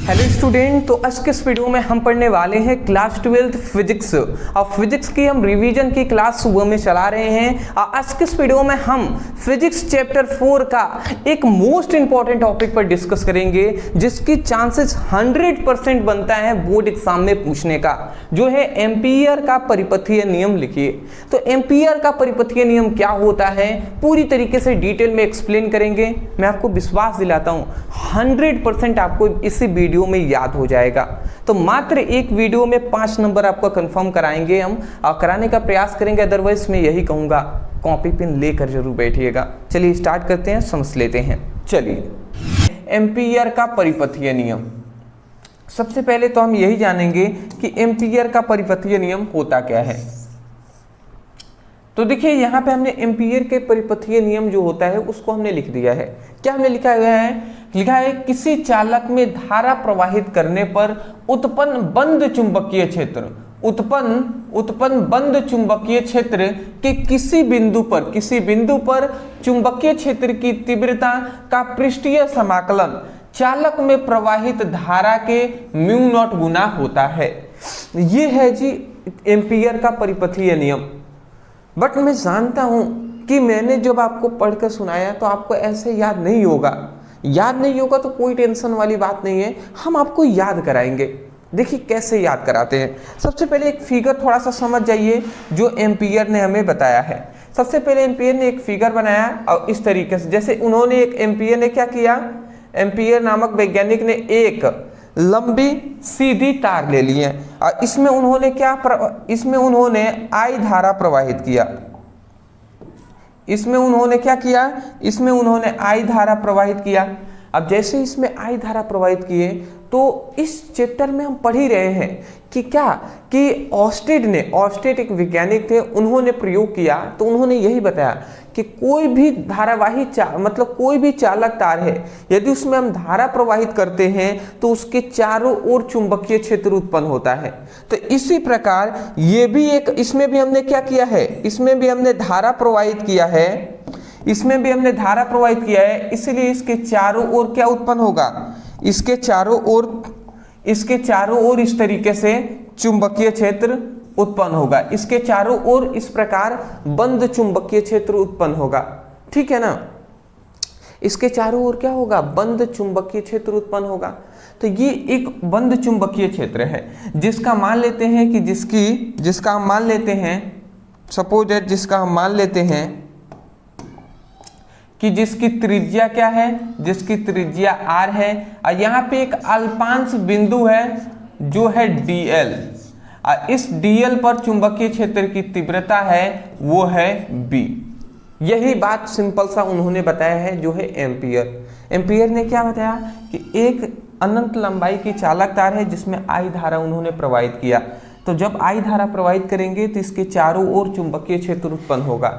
Hello student, तो आज के इस वीडियो में हम पढ़ने वाले हैं क्लास 12 फिजिक्स। और फिजिक्स की हम रिवीजन की क्लास सुबह में चला रहे हैं। और आज के इस वीडियो में हम फिजिक्स चैप्टर 4 का एक मोस्ट इंपॉर्टेंट टॉपिक पर डिस्कस करेंगे, जिसकी चांसेस 100% बनता है बोर्ड एग्जाम में पूछने का, जो है एम्पियर का परिपथीय नियम। लिखिए, तो एम्पियर का परिपथीय नियम क्या होता है पूरी तरीके से डिटेल में एक्सप्लेन करेंगे। मैं आपको विश्वास दिलाता हूं 100% आपको इसी वीडियो में याद हो जाएगा। तो मात्र एक वीडियो में 5 नंबर आपको कंफर्म कराएंगे हम, और कराने का प्रयास करेंगे। अदरवाइज मैं यही कहूंगा, कॉपी पेन लेकर जरूर बैठिएगा। चलिए स्टार्ट करते हैं, समझ लेते हैं। चलिए, एम्पियर का परिपथीय नियम। सबसे पहले तो हम यही जानेंगे कि एम्पियर का परिपथीय नियम होता क्या है। तो देखिए, यहाँ पे हमने एम्पियर के परिपथीय नियम जो होता है उसको हमने लिख दिया है। क्या हमने लिखा हुआ है? लिखा है किसी चालक में धारा प्रवाहित करने पर उत्पन्न बंद चुंबकीय क्षेत्र, उत्पन्न बंद चुंबकीय क्षेत्र के किसी बिंदु पर चुंबकीय क्षेत्र की तीव्रता का पृष्ठीय समाकलन चालक में प्रवाहित धारा के म्यू नॉट गुना होता है। ये है जी एम्पियर का परिपथीय नियम। बट मैं जानता हूं कि मैंने जब आपको पढ़कर सुनाया तो आपको ऐसे याद नहीं होगा तो कोई टेंशन वाली बात नहीं है, हम आपको याद कराएंगे। देखिए कैसे याद कराते हैं। सबसे पहले एक फिगर थोड़ा सा समझ जाइए जो एम्पियर ने हमें बताया है। सबसे पहले एम्पियर ने एक फिगर बनाया और इस तरीके से, जैसे उन्होंने एम्पियर ने क्या किया, एम्पियर नामक वैज्ञानिक ने एक लंबी सीधी तार ले ली है और इसमें उन्होंने आई धारा प्रवाहित किया। इसमें उन्होंने आई धारा प्रवाहित किया। अब जैसे इसमें आई धारा प्रवाहित किए तो इस चैप्टर में हम पढ़ ही रहे हैं कि ऑस्टेड एक वैज्ञानिक थे, उन्होंने प्रयोग किया। तो उन्होंने यही बताया कि कोई भी धारावाही कोई भी चालक तार है, यदि उसमें हम धारा प्रवाहित करते हैं तो उसके चारों ओर चुंबकीय क्षेत्र उत्पन्न होता है। तो इसी प्रकार इसमें भी हमने क्या किया है, इसमें भी हमने धारा प्रवाहित किया है, इसलिए इसके चारों ओर क्या उत्पन्न होगा, इसके चारों ओर इस तरीके से चुंबकीय क्षेत्र उत्पन्न होगा। इसके चारों ओर इस प्रकार बंद चुंबकीय क्षेत्र उत्पन्न होगा। ठीक है ना, इसके चारों ओर क्या होगा, बंद चुंबकीय क्षेत्र उत्पन्न होगा। तो ये एक बंद चुंबकीय क्षेत्र है जिसका हम मान लेते हैं कि जिसकी त्रिज्या क्या है, जिसकी त्रिज्या r है। और यहाँ पे एक अल्पांश बिंदु है जो है dl, और इस dl पर चुंबकीय क्षेत्र की तीव्रता है वो है b। यही बात सिंपल सा उन्होंने बताया है जो है एम्पियर ने क्या बताया कि एक अनंत लंबाई की चालक तार है जिसमें आई धारा उन्होंने प्रवाहित किया। तो जब आई धारा प्रवाहित करेंगे तो इसके चारों ओर चुंबकीय क्षेत्र उत्पन्न होगा।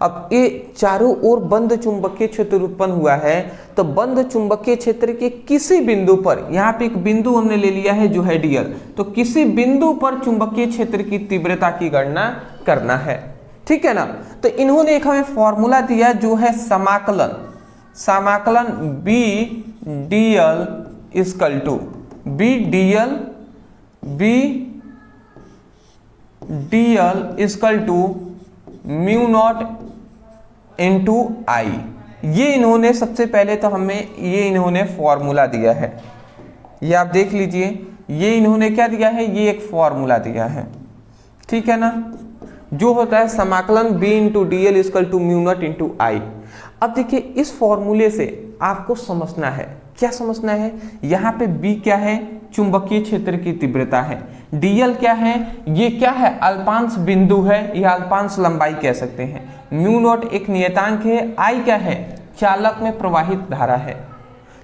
अब ये चारों ओर बंद चुंबकीय क्षेत्र उत्पन्न हुआ है, तो बंद चुंबकीय क्षेत्र के किसी बिंदु पर, यहाँ पे एक बिंदु हमने ले लिया है जो है dl, तो किसी बिंदु पर चुंबकीय क्षेत्र की तीव्रता की गणना करना है। ठीक है ना। तो इन्होंने एक हमें फॉर्मूला दिया जो है समाकलन b dl equal to mu not into I. ये इन्होंने सबसे पहले तो इन्होंने फॉर्मूला दिया है। ये आप देख लीजिए, ये इन्होंने क्या दिया है, ये एक फॉर्मूला दिया है। ठीक है ना, जो होता है समाकलन b into dl equal to mu not into I. अब देखिए, इस फॉर्मूले से आपको समझना है, क्या समझना है, यहाँ पे b क्या है, चुंबकीय क्षेत्र की तीव्रता है, dl क्या है, ये क्या है, अल्पांश बिंदु है या अल्पांश लंबाई कह सकते हैं, म्यू नॉट एक नियतांक है, I क्या है, चालक में प्रवाहित धारा है।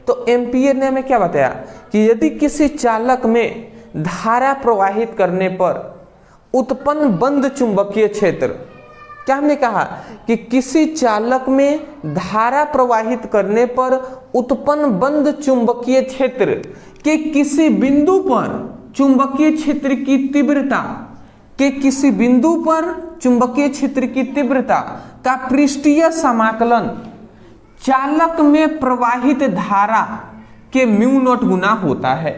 तो एम्पियर ने हमें क्या बताया कि यदि किसी चालक में धारा प्रवाहित करने पर उत्पन्न बंद चुंबकीय क्षेत्र, क्या हमने कहा कि किसी चालक में धारा प्रवाहित करने पर उत्पन्न बंद चुंबकीय क्षेत्र के किसी बिंदु पर चुंबकीय क्षेत्र की तीव्रता का पृष्ठीय समाकलन चालक में प्रवाहित धारा के म्यू नॉट गुना होता है।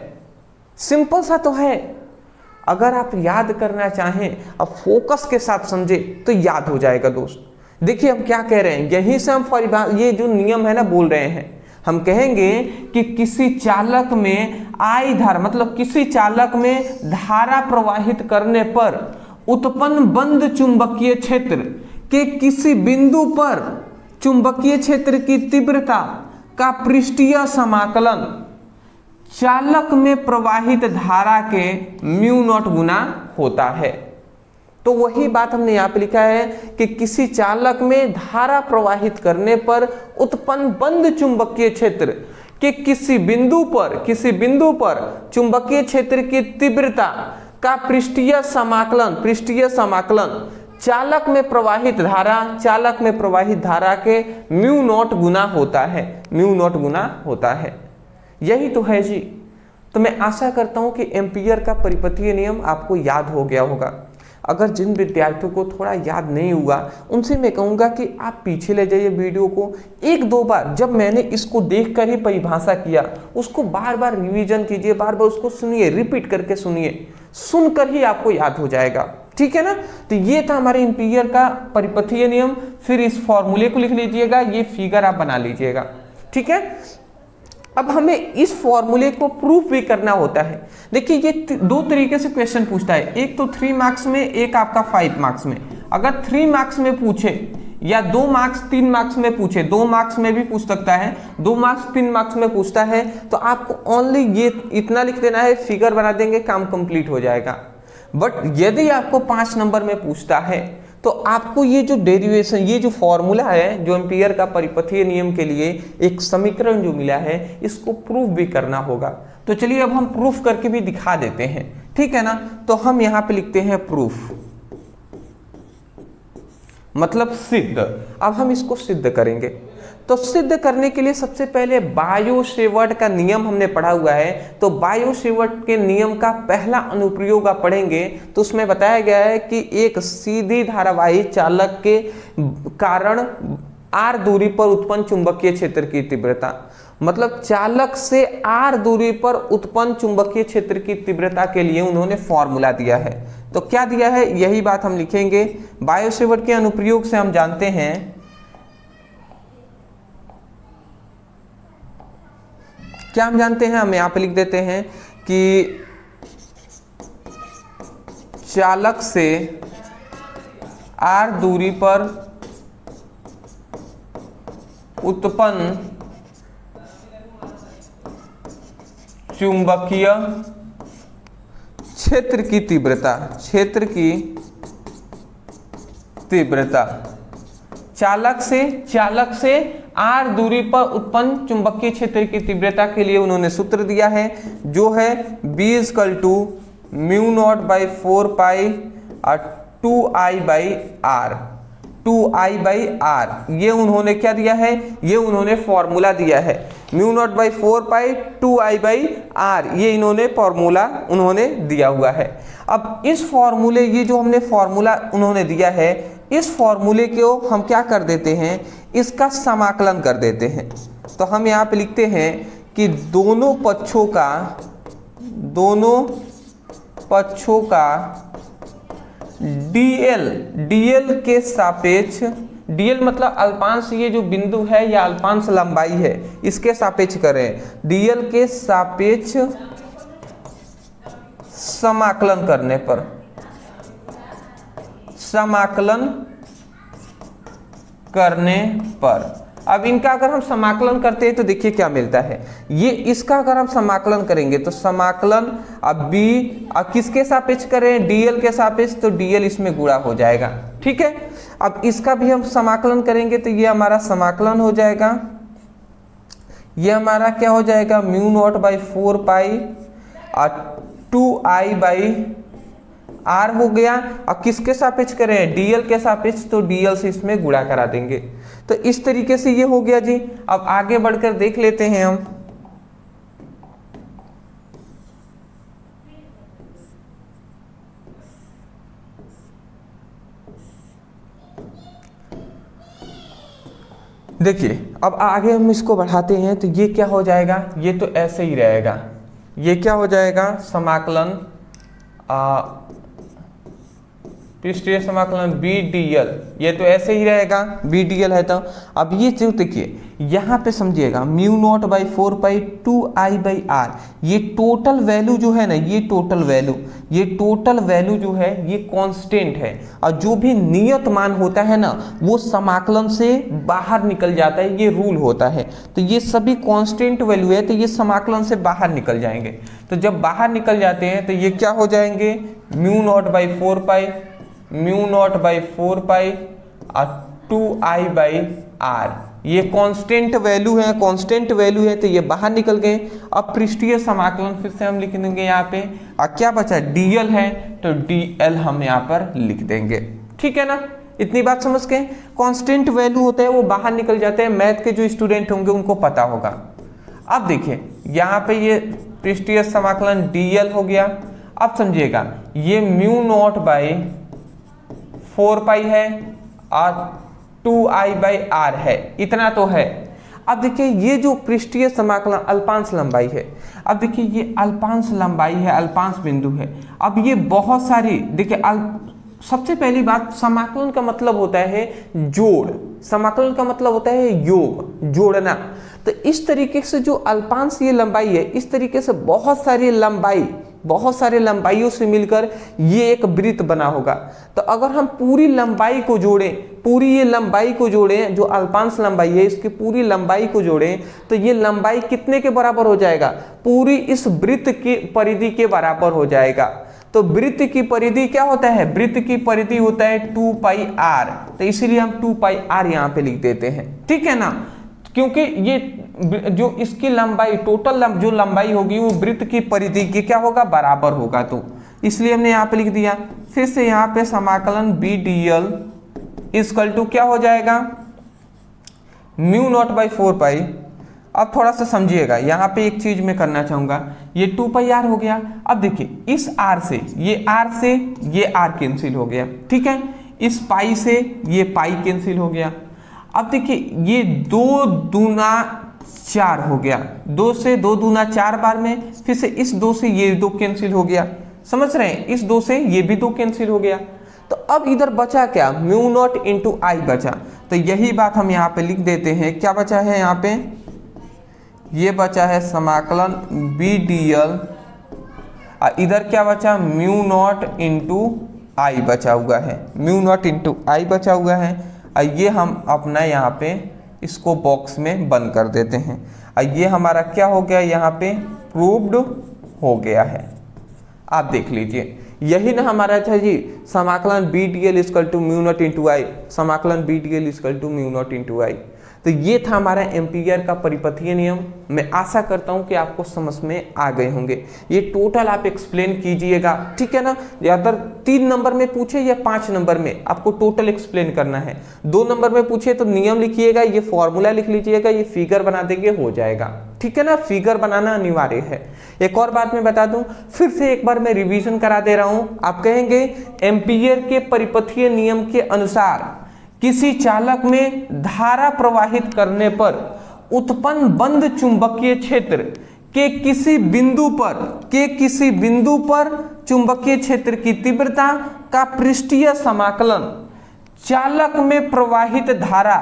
सिंपल सा तो है, अगर आप याद करना चाहें, अब फोकस के साथ समझे तो याद हो जाएगा दोस्त। देखिए हम क्या कह रहे हैं, यहीं से हम ये जो नियम है ना बोल रहे हैं, हम कहेंगे कि किसी चालक में आई धारा, मतलब किसी चालक में धारा प्रवाहित करने पर उत्पन्न बंद चुंबकीय क्षेत्र के किसी बिंदु पर चुंबकीय क्षेत्र की तीव्रता का पृष्ठीय समाकलन चालक में प्रवाहित धारा के म्यू नॉट गुना होता है। तो वही बात हमने यहाँ पे लिखा है कि किसी चालक में धारा प्रवाहित करने पर उत्पन्न बंद चुंबकीय क्षेत्र के किसी बिंदु पर चुंबकीय क्षेत्र की तीव्रता का पृष्ठीय समाकलन चालक में प्रवाहित धारा के म्यू नॉट गुना होता है। यही तो है जी। तो मैं आशा करता हूं कि एम्पीयर का परिपथीय नियम आपको याद हो गया होगा। अगर जिन विद्यार्थियों को थोड़ा याद नहीं हुआ उनसे मैं कहूँगा कि आप पीछे ले जाइए वीडियो को, एक दो बार जब मैंने इसको देखकर ही परिभाषा किया उसको बार बार रिवीजन कीजिए, बार बार उसको सुनिए, रिपीट करके सुनिए, सुनकर ही आपको याद हो जाएगा। ठीक है ना। तो ये था हमारे एम्पीयर का परिपथीय नियम। फिर इस फॉर्मूले को लिख लीजिएगा, ये फिगर आप बना लीजिएगा। ठीक है। अब हमें इस फॉर्मूले को प्रूफ भी करना होता है। देखिए ये दो तरीके से क्वेश्चन पूछता है, एक तो 3 मार्क्स में, एक आपका 5 मार्क्स में। अगर 3 मार्क्स में पूछे या 2 मार्क्स 3 मार्क्स में पूछे, 2 मार्क्स में भी पूछ सकता है, 2 मार्क्स 3 मार्क्स में पूछता है, तो आपको ओनली ये इतना लिख देना है, फिगर बना देंगे, काम कंप्लीट हो जाएगा। बट यदि आपको 5 नंबर में पूछता है तो आपको ये जो डेरिवेशन, ये जो फॉर्मूला है जो एम्पीयर का परिपथीय नियम के लिए एक समीकरण जो मिला है, इसको प्रूफ भी करना होगा। तो चलिए अब हम प्रूफ करके भी दिखा देते हैं। ठीक है ना। तो हम यहाँ पे लिखते हैं प्रूफ, मतलब सिद्ध। अब हम इसको सिद्ध करेंगे। तो सिद्ध करने के लिए सबसे पहले बायो-सेवर्ट का नियम हमने पढ़ा हुआ है, तो बायो-सेवर्ट के नियम का पहला अनुप्रयोग आप पढ़ेंगे तो उसमें बताया गया है कि एक सीधी धारावाही चालक के कारण r दूरी पर उत्पन्न चुंबकीय क्षेत्र की तीव्रता, मतलब चालक से r दूरी पर उत्पन्न चुंबकीय क्षेत्र की तीव्रता के लिए उन्होंने फॉर्मूला दिया है। तो क्या दिया है, यही बात हम लिखेंगे। बायो-सेवर्ट के अनुप्रयोग से हम जानते हैं, क्या हम जानते हैं, हम यहाँ पे लिख देते हैं कि चालक से r दूरी पर उत्पन्न चुंबकीय क्षेत्र की तीव्रता चालक से r दूरी पर उत्पन्न चुंबकीय क्षेत्र की तीव्रता के लिए उन्होंने सूत्र दिया है, जो है B = μ0/4 पाई 2I/r। ये उन्होंने क्या दिया है, ये उन्होंने फॉर्मूला दिया है। μ0/4 पाई 2I/r, ये इन्होंने फॉर्मूला उन्होंने दिया हुआ है। अब इस फॉर्मूले, ये जो हमने फॉर्मूला उन्होंने दिया है, इस फॉर्मूले को हम क्या कर देते हैं, इसका समाकलन कर देते हैं। तो हम यहाँ पे लिखते हैं कि दोनों पक्षों का dl के सापेक्ष, dl मतलब अल्पांश, ये जो बिंदु है या अल्पांश लंबाई है, इसके सापेक्ष करें, dl के सापेक्ष समाकलन करने पर अब इनका अगर हम समाकलन करते हैं तो देखिए क्या मिलता है। ये इसका अगर हम समाकलन करेंगे तो समाकलन, अब b किसके सापेक्ष करें, dl के सापेक्ष, तो dl इसमें गुणा हो जाएगा। ठीक है। अब इसका भी हम समाकलन करेंगे तो ये हमारा समाकलन हो जाएगा, ये हमारा क्या हो जाएगा, μ0/4 पाई 2I/r हो गया। अब किसके सापेक्ष करें, dl के सापेक्ष, तो dl से इसमें गुणा करा देंगे। तो इस तरीके से ये हो गया जी। अब आगे बढ़कर देख लेते हैं हम, देखिए अब आगे हम इसको बढ़ाते हैं तो ये क्या हो जाएगा, ये तो ऐसे ही रहेगा, ये क्या हो जाएगा, समाकलन पृष्ठीय समाकलन BDL, ये तो ऐसे ही रहेगा, BDL है। तो अब ये जो देखिए यहाँ पे समझिएगा, mu naught by 4 pi 2I/r, ये टोटल वैल्यू जो है ना, ये टोटल वैल्यू जो है ये कांस्टेंट है, और जो भी नियत मान होता है ना वो समाकलन से बाहर निकल जाता है, ये रूल होता है। तो ये सभी कांस्टेंट वैल्यू है, तो ये समाकलन से बाहर निकल जाएंगे। तो जब बाहर निकल जाते हैं तो ये क्या हो जाएंगे, म्यू नॉट बाई 4 पाई और 2I/r, ये कांस्टेंट वैल्यू है, तो ये बाहर निकल गए। अब पृष्ठीय समाकलन फिर से हम लिख देंगे यहाँ पे, और क्या बचा, dl है, तो dl हम यहाँ पर लिख देंगे। ठीक है ना, इतनी बात समझ के। कांस्टेंट वैल्यू होता है वो बाहर निकल जाते हैं, मैथ के जो स्टूडेंट होंगे उनको पता होगा। अब देखिए यहाँ पे ये पृष्ठीय समाकलन dl हो गया। अब समझिएगा ये म्यू नॉट बाई 4 पाई है और 2I/r है, इतना तो है। अब देखिए ये जो पृष्ठीय समाकलन अल्पांश लंबाई है, अब देखिए ये अल्पांश लंबाई है, अल्पांश बिंदु है। अब ये बहुत सारी देखिए, सबसे पहली बात, समाकलन का मतलब होता है जोड़, समाकलन का मतलब होता है योग, जोड़ना। तो इस तरीके से जो अल्पांश ये लंबाई है, इस तरीके से बहुत सारे लंबाइयों से मिलकर ये एक वृत्त बना होगा। तो अगर हम पूरी लंबाई को जोड़ें, पूरी ये लंबाई को जोड़ें, जो अल्पांश लंबाई है इसकी पूरी लंबाई को जोड़ें, तो ये लंबाई कितने के बराबर हो जाएगा, पूरी इस वृत्त की परिधि के बराबर हो जाएगा। तो वृत्त की परिधि क्या होता है, वृत्त की परिधि होता है 2πr, तो इसीलिए हम 2πr यहाँ पे लिख देते हैं। ठीक है ना, क्योंकि ये जो इसकी लंबाई टोटल जो लंबाई होगी वो वृत्त की परिधि की क्या होगा, बराबर होगा, तो इसलिए हमने यहाँ पे लिख दिया। फिर से यहाँ पे समाकलन BDL इक्वल टू क्या हो जाएगा, म्यू नॉट बाई 4 पाई। अब थोड़ा सा समझिएगा, यहाँ पे एक चीज मैं करना चाहूंगा, ये 2πr हो गया। अब देखिए इस r से ये r कैंसिल हो गया, ठीक है, इस पाई से ये पाई कैंसिल हो गया। अब देखिए ये 2 दूना 4 हो गया, 2 से 2 दूना 4 बार में, फिर से इस 2 से ये 2 कैंसिल हो गया, समझ रहे हैं, इस 2 से ये भी 2 कैंसिल हो गया। तो अब इधर बचा क्या, म्यू नॉट इंटू आई बचा। तो यही बात हम यहाँ पे लिख देते हैं, क्या बचा है यहाँ पे, ये बचा है समाकलन BDL, और इधर क्या बचा, म्यू नॉट इंटू आई बचा हुआ है, म्यू नॉट इंटू आई बचा हुआ है। और ये हम अपना यहाँ पे इसको बॉक्स में बंद कर देते हैं, और ये हमारा क्या हो गया, यहाँ पे प्रूव्ड हो गया है। आप देख लीजिए, यही ना हमारा था जी, समाकलन BDL equal to mu not into I, समाकलन BDL equal to mu not into I. तो ये था हमारा एम्पीयर का परिपथीय नियम। मैं आशा करता हूं कि आपको समझ में आ गए होंगे। ये टोटल आप एक्सप्लेन कीजिएगा, ठीक है ना, या अगर 3 नंबर में पूछे या 5 नंबर में आपको टोटल एक्सप्लेन करना है। 2 नंबर में पूछे तो नियम लिखिएगा, ये फॉर्मूला लिख लीजिएगा, ये फिगर बना देंगे, हो जाएगा, ठीक है ना, फिगर बनाना अनिवार्य है। एक और बात मैं बता दूं, फिर से एक बार मैं रिवीजन करा दे रहा हूं। आप कहेंगे एम्पीयर के परिपथीय नियम के अनुसार किसी चालक में धारा प्रवाहित करने पर उत्पन्न बंद चुंबकीय क्षेत्र के किसी बिंदु पर चुंबकीय क्षेत्र की तीव्रता का पृष्ठीय समाकलन चालक में प्रवाहित धारा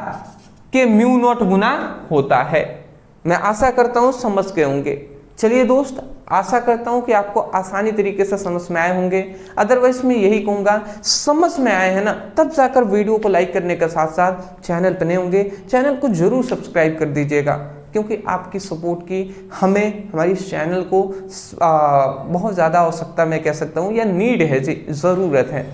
के म्यू नॉट गुना होता है। मैं आशा करता हूं समझ गए होंगे। चलिए दोस्त, आशा करता हूं कि आपको आसानी तरीके से समझ में आए होंगे। अदरवाइज मैं यही कहूंगा, समझ में आए हैं ना, तब जाकर वीडियो को लाइक करने के साथ साथ चैनल पर नए होंगे चैनल को जरूर सब्सक्राइब कर दीजिएगा, क्योंकि आपकी सपोर्ट की हमें, हमारी इस चैनल को बहुत ज़्यादा आवश्यकता मैं कह सकता हूँ, या नीड है जी, ज़रूरत है।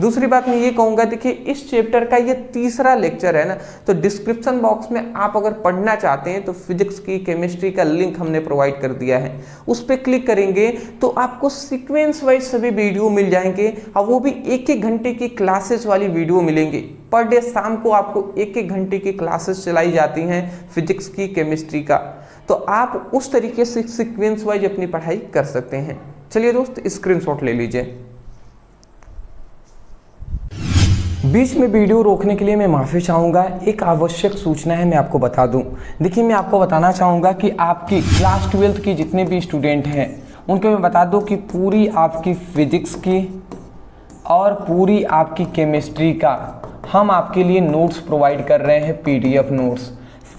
दूसरी बात मैं ये कहूँगा, देखिए इस चैप्टर का ये तीसरा लेक्चर है ना, तो डिस्क्रिप्शन बॉक्स में आप अगर पढ़ना चाहते हैं तो फिजिक्स की, केमिस्ट्री का लिंक हमने प्रोवाइड कर दिया है, उस पर क्लिक करेंगे तो आपको सीक्वेंस वाइज सभी वीडियो मिल जाएंगे, और वो भी 1-1 घंटे की क्लासेस वाली वीडियो मिलेंगी। पर डे शाम को आपको 1-1 घंटे की क्लासेस चलाई जाती हैं फिजिक्स की, केमिस्ट्री का, तो आप उस तरीके से सीक्वेंस वाइज अपनी पढ़ाई कर सकते हैं। चलिए दोस्त, स्क्रीनशॉट ले लीजिए। बीच में वीडियो रोकने के लिए मैं माफ़ी चाहूँगा। एक आवश्यक सूचना है, मैं आपको बता दूं। देखिए मैं आपको बताना चाहूँगा कि आपकी क्लास 12th की जितने भी स्टूडेंट हैं उनके मैं बता दूं कि पूरी आपकी फिजिक्स की और पूरी आपकी केमिस्ट्री का हम आपके लिए नोट्स प्रोवाइड कर रहे हैं, पीडीएफ नोट्स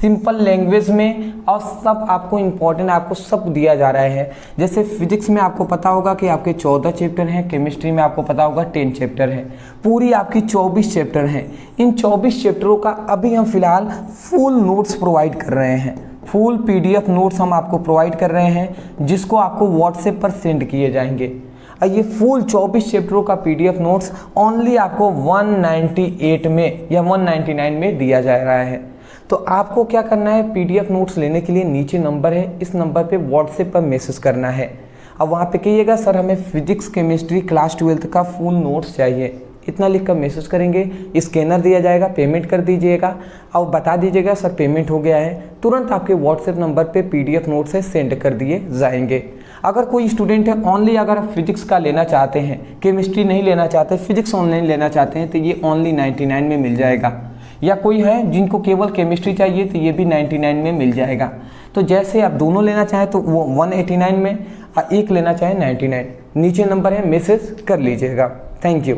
सिंपल लैंग्वेज में, और सब आपको इम्पोर्टेंट आपको सब दिया जा रहा है। जैसे फिजिक्स में आपको पता होगा कि आपके 14 चैप्टर हैं, केमिस्ट्री में आपको पता होगा 10 चैप्टर हैं, पूरी आपकी 24 चैप्टर हैं। इन 24 चैप्टरों का अभी हम फिलहाल फुल नोट्स प्रोवाइड कर रहे हैं, फुल पीडीएफ नोट्स हम आपको प्रोवाइड कर रहे हैं, जिसको आपको व्हाट्सएप पर सेंड किए जाएंगे। और ये फुल 24 चैप्टरों का पीडीएफ नोट्स ओनली आपको 198 में या 199 में दिया जा रहा है। तो आपको क्या करना है, पीडीएफ नोट्स लेने के लिए नीचे नंबर है, इस नंबर पे व्हाट्सएप पर मैसेज करना है। अब वहाँ पे कहिएगा सर हमें फिजिक्स केमिस्ट्री क्लास 12 का फुल नोट्स चाहिए, इतना लिख कर मैसेज करेंगे, स्कैनर दिया जाएगा, पेमेंट कर दीजिएगा और बता दीजिएगा सर पेमेंट हो गया है, तुरंत आपके व्हाट्सएप नंबर पे पीडीएफ नोट्स है सेंड कर दिए जाएंगे। अगर कोई स्टूडेंट है ओनली अगर आप फिजिक्स का लेना चाहते हैं, केमिस्ट्री नहीं लेना चाहते, फिजिक्स ऑनलाइन लेना चाहते हैं, तो ये ओनली 99 में मिल जाएगा। या कोई है जिनको केवल केमिस्ट्री चाहिए तो ये भी 99 में मिल जाएगा। तो जैसे आप दोनों लेना चाहें तो वो 189 में, और एक लेना चाहें 99, नीचे नंबर है, मैसेज कर लीजिएगा। Thank you.